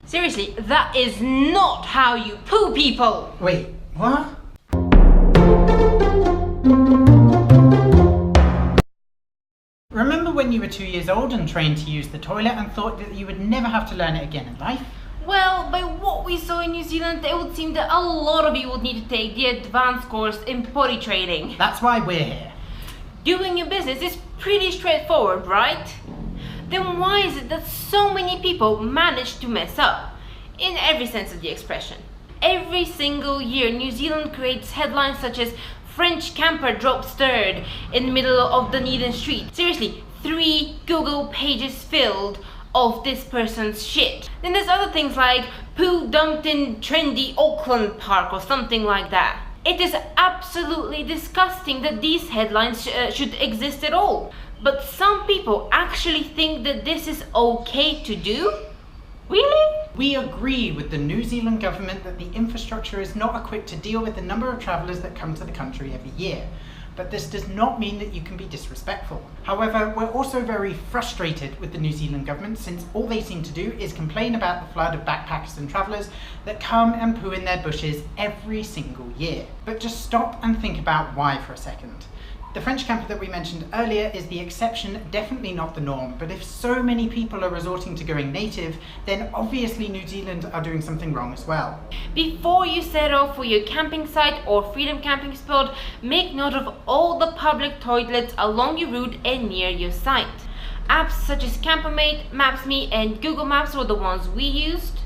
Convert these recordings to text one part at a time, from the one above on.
Seriously, that is not how you poo people! Wait, what? Remember when you were 2 years old and trained to use the toilet and thought that you would never have to learn it again in life? Well, by what we saw in New Zealand, it would seem that a lot of you would need to take the advanced course in potty training. That's why we're here. Doing your business is pretty straightforward, right? Then why is it that so many people manage to mess up? In every sense of the expression. Every single year, New Zealand creates headlines such as French camper drops third in the middle of Dunedin street. Seriously, 3 Google pages filled of this person's shit. Then there's other things like poo dumped in trendy Auckland Park or something like that. It is absolutely disgusting that these headlines should exist at all. But some people actually think that this is okay to do? Really? We agree with the New Zealand government that the infrastructure is not equipped to deal with the number of travellers that come to the country every year. But this does not mean that you can be disrespectful. However, we're also very frustrated with the New Zealand government since all they seem to do is complain about the flood of backpackers and travellers that come and poo in their bushes every single year. But just stop and think about why for a second. The French camper that we mentioned earlier is the exception, definitely not the norm, but if so many people are resorting to going native, then obviously New Zealand are doing something wrong as well. Before you set off for your camping site or freedom camping spot, make note of all the public toilets along your route and near your site. Apps such as Campermate, Maps.me and Google Maps were the ones we used,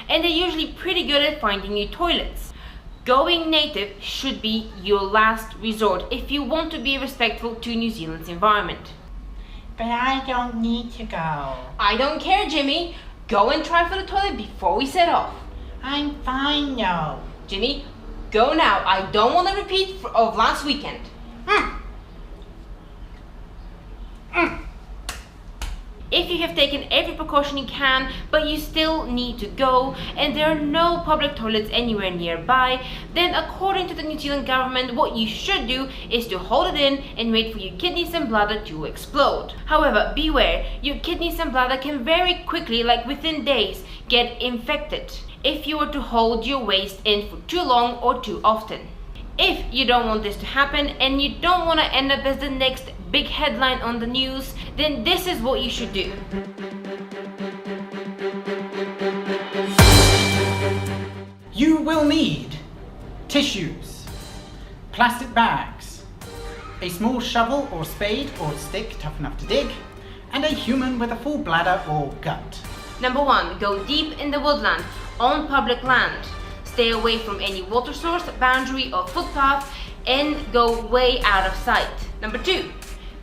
and they're usually pretty good at finding new toilets. Going native should be your last resort if you want to be respectful to New Zealand's environment. But I don't need to go. I don't care, Jimmy. Go and try for the toilet before we set off. I'm fine now. Jimmy, go now. I don't want a repeat of last weekend. If you have taken every precaution you can, but you still need to go, and there are no public toilets anywhere nearby, then according to the New Zealand government, what you should do is to hold it in and wait for your kidneys and bladder to explode. However, beware, your kidneys and bladder can very quickly, like within days, get infected if you were to hold your waste in for too long or too often. If you don't want this to happen and you don't want to end up as the next big headline on the news, then this is what you should do. You will need tissues, plastic bags, a small shovel or spade or stick tough enough to dig, and a human with a full bladder or gut. Number 1, go deep in the woodland on public land. Stay away from any water source, boundary or footpath, and go way out of sight. Number 2,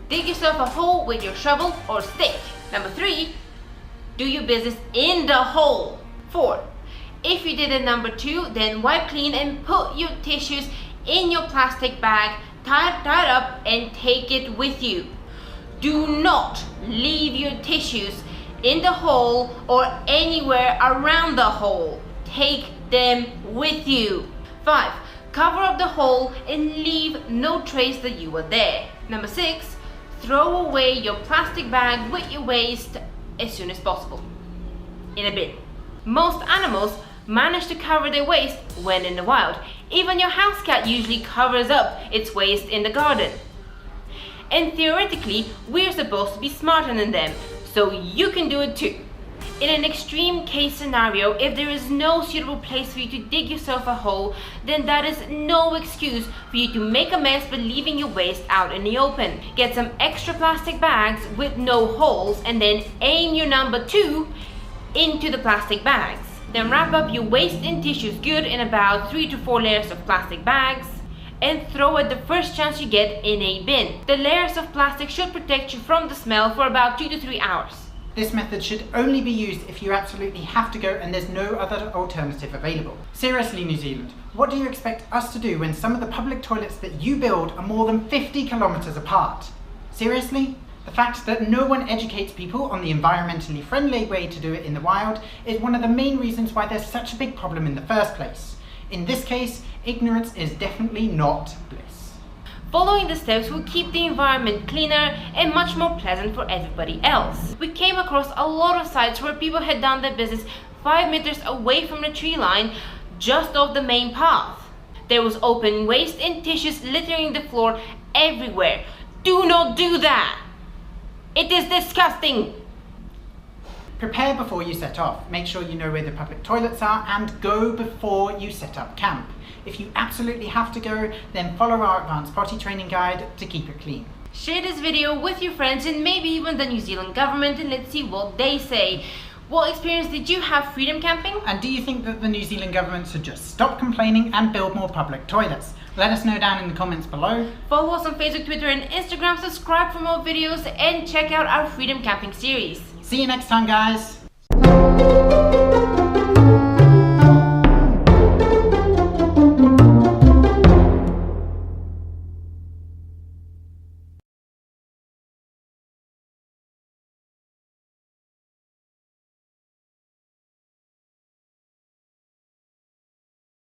dig yourself a hole with your shovel or stick. Number 3, do your business in the hole. 4, if you did a number 2, then wipe clean and put your tissues in your plastic bag, tie it up and take it with you. Do not leave your tissues in the hole or anywhere around the hole. Take them with you. 5, cover up the hole and leave no trace that you were there. Number 6, throw away your plastic bag with your waste as soon as possible in a bin. Most animals manage to cover their waste when in the wild. Even your house cat usually covers up its waste in the garden. And theoretically, we're supposed to be smarter than them, so you can do it too. In an extreme case scenario, if there is no suitable place for you to dig yourself a hole, then that is no excuse for you to make a mess by leaving your waste out in the open. Get some extra plastic bags with no holes and then aim your number 2 into the plastic bags. Then wrap up your waste and tissues good in about 3 to 4 layers of plastic bags and throw it the first chance you get in a bin. The layers of plastic should protect you from the smell for about 2 to 3 hours. This method should only be used if you absolutely have to go and there's no other alternative available. Seriously, New Zealand, what do you expect us to do when some of the public toilets that you build are more than 50 kilometers apart? Seriously? The fact that no one educates people on the environmentally friendly way to do it in the wild is one of the main reasons why there's such a big problem in the first place. In this case, ignorance is definitely not bliss. Following the steps will keep the environment cleaner and much more pleasant for everybody else. We came across a lot of sites where people had done their business 5 meters away from the tree line, just off the main path. There was open waste and tissues littering the floor everywhere. Do not do that! It is disgusting! Prepare before you set off. Make sure you know where the public toilets are and go before you set up camp. If you absolutely have to go, then follow our advanced potty training guide to keep it clean. Share this video with your friends and maybe even the New Zealand government, and let's see what they say. What experience did you have freedom camping? And do you think that the New Zealand government should just stop complaining and build more public toilets? Let us know down in the comments below. Follow us on Facebook, Twitter and Instagram, subscribe for more videos and check out our freedom camping series. See you next time, guys.